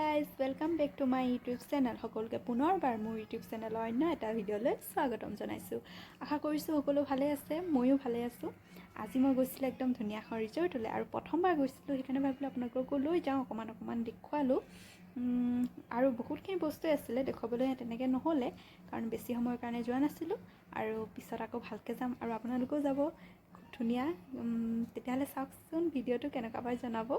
Guys welcome back to my YouTube channel. সকলোকে পুনৰবাৰ মোৰ ইউটিউব চেনেলৰ অন্য এটা ভিডিঅ'লৈ স্বাগতম জনাইছোঁ। আশা কৰিছোঁ সকলো ভালে আছে, ময়ো ভালে আছোঁ। আজি মই গৈছিলোঁ একদম ধুনীয়া এখন ৰিজৰ্টলৈ, আৰু প্ৰথমবাৰ গৈছিলোঁ, সেইকাৰণে ভাবিলোঁ আপোনালোককো লৈ যাওঁ, অকণমান দেখুৱালোঁ। আৰু বহুতখিনি বস্তুৱে আছিলে দেখুৱাবলৈ, তেনেকৈ নহ'লে কাৰণ বেছি সময়ৰ কাৰণে যোৱা নাছিলোঁ, আৰু পিছত আকৌ ভালকৈ যাম আৰু আপোনালোকেও যাব। খুব ধুনীয়া। তেতিয়াহ'লে চাওকচোন ভিডিঅ'টো কেনেকুৱা পাই জনাব।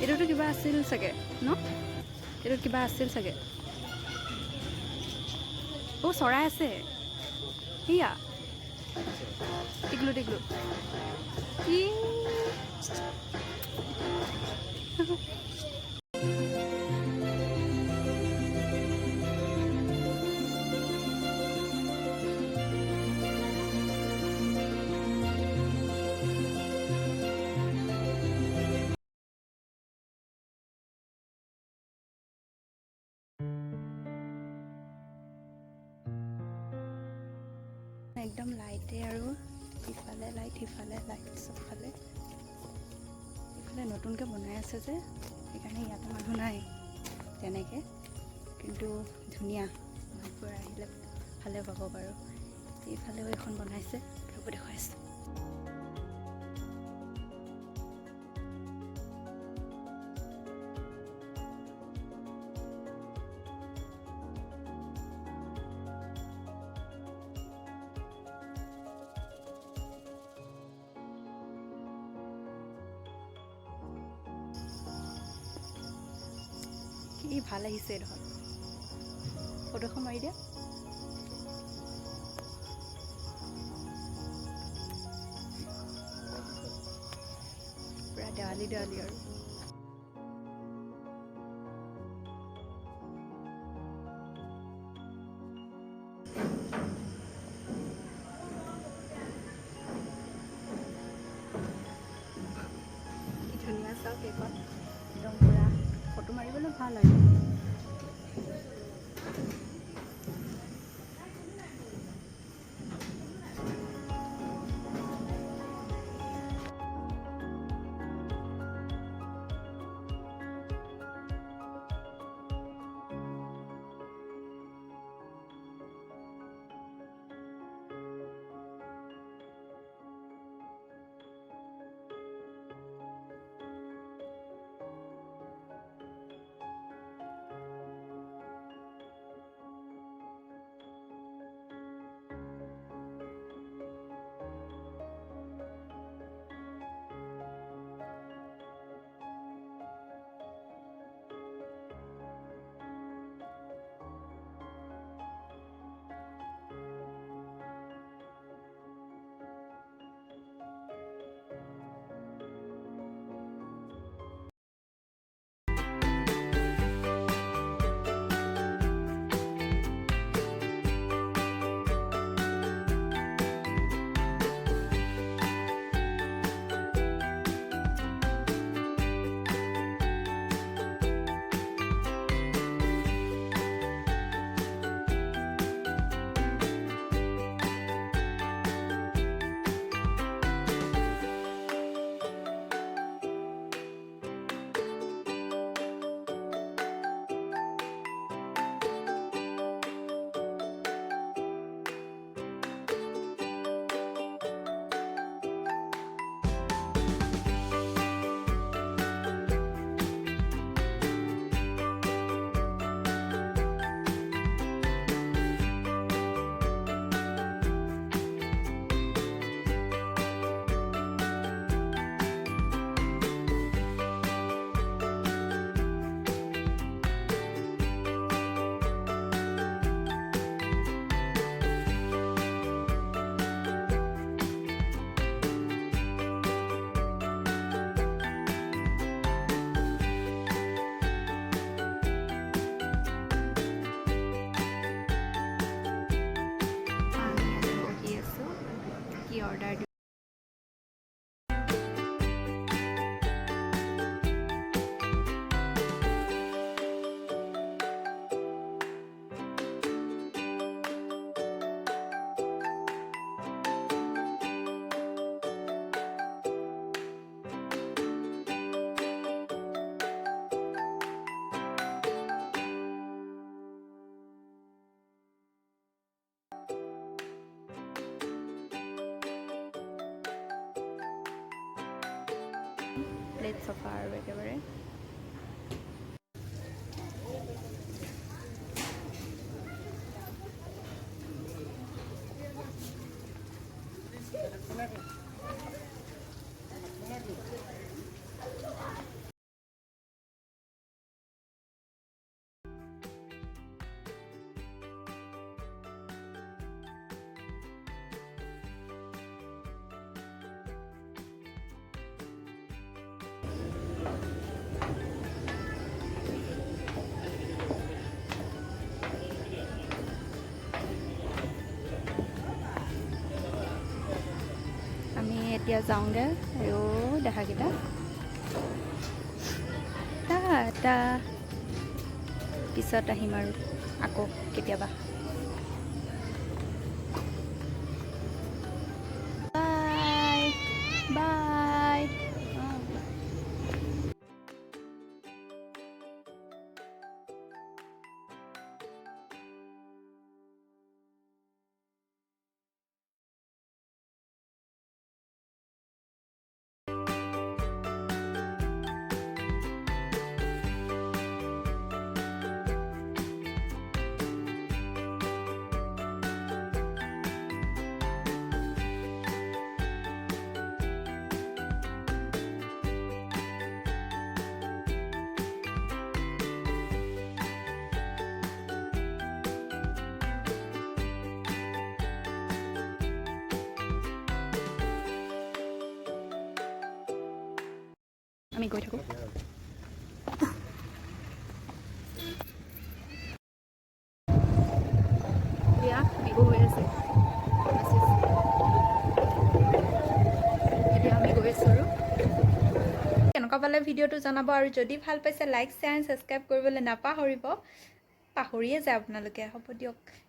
এইটোতো কিবা আছিল চাগে ন? এইটোত কিবা আছিল চাগে। অ' চৰাই আছে সেয়া, টিকলু টিকলু। ই একদম লাইটে, আৰু ইফালে লাইট সিফালে লাইট, চবফালে। এইফালে নতুনকৈ বনাই আছে যে, সেইকাৰণে ইয়াতে মানুহ নাই তেনেকৈ, কিন্তু ধুনীয়া। মানুহবোৰ আহিলে ভালে পাব বাৰু। এইফালেও এখন বনাইছে, সেইবোৰ দেখুৱাইছোঁ। কি ভাল আহিছে এইডোখৰ। ফটোখন মাৰি দিয়া। পুৰা দেৱালী দেৱালী আৰু। কি ধুনীয়া চাওক এইখন, একদম পুৰা ফটো মাৰিবলৈ ভাল আৰু। প্লেট চফা আৰু একেবাৰে আমি এতিয়া যাওঁগৈ আৰু দেখাকেইটা টাটা পিছত আহিম আৰু আকৌ কেতিয়াবা বাই বাই আমি গৈ থাকোঁ এতিয়া বিহু হৈ আছে এতিয়া আমি গৈ আছোঁ আৰু কেনেকুৱা পালে ভিডিঅ'টো জনাব আৰু যদি ভাল পাইছে লাইক শ্বেয়াৰ ছাবস্ক্ৰাইব কৰিবলৈ নাপাহৰিব পাহৰিয়ে যায় আপোনালোকে হ'ব দিয়ক